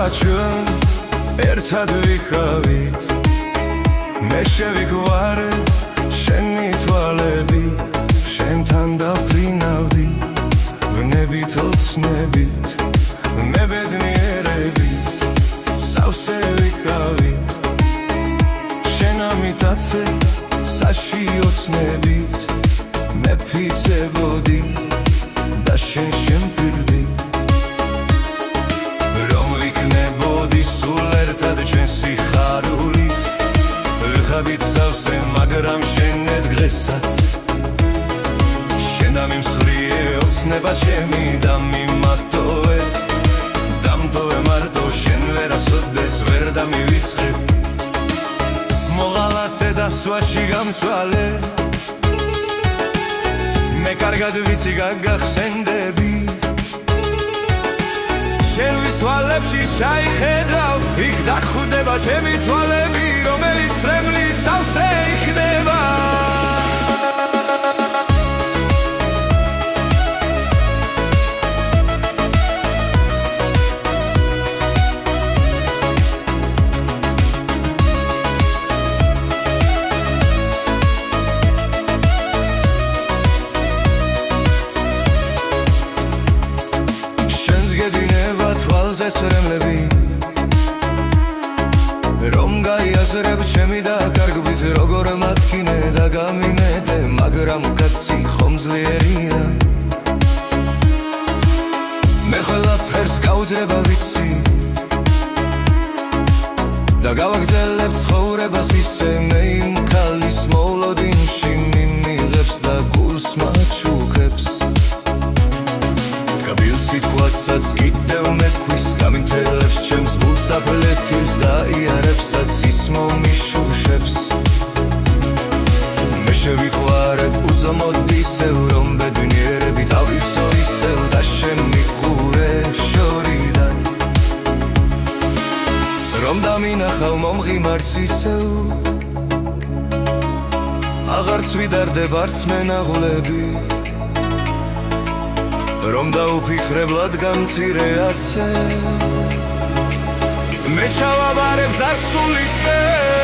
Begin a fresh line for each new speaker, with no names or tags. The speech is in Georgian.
ჩვენ ერთად ვიყავით მე შევიგვარე შენი თვალები შენთან დავფრინავდი ვნებით ოცნებით მე ბედნიერებით სავსე ვიყავით შენ ამიტაცე საში ოცნებით მე ფიცებოდი და შენ შემპირდი რომ ვიქნებოდი სულ ერთად ჩვენ სიხარულით ვიღავით სავსე მაგრამ შენეთ დღესაც შენ დამიმსხვრიე ოცნება ჩემი დამიმატოვე დამტოვე მარტო შენ ვერასოდეს ვერ დამივიწყებ მოღალატე დასვაში გამცვალე მე კარგად ვიცი გაგახსენდები შენთვის თვალებში ჩაიხედავ იქ დახვდება ჩემი თვალები რომელიც წრემლით სავსე იქნება რომ გაიაზრებ ჩემი და კარგვით როგორ მათქინე და გამინედე მაგრამ კაცი ხომ ძლიერია მე ყველაფერს გაუძრება ვიცი და გავაგრძელებ ცხოვრებას ისე მე იმ ქალის მოლოდინში მიმიღებს და გულს მაჩუქებს სიტყვასაც კიდევ მეთქვის გამინთელებს ჩემს გულს და ფლეთილს და იარებსაც ის მომიშუშებს მე შევიყვარებ უზომოდ ისევ რომ ბედნიერებით ავივსო ისევ და შენ მიყურე შორიდან რომ დამინახავ მომღიმარს ისევ აღარც ვიდარდებ არც მენაღვლები რომ დაუფიქრებლად გამცირე ასე მე ჩავაბარებ ზარსულისკენ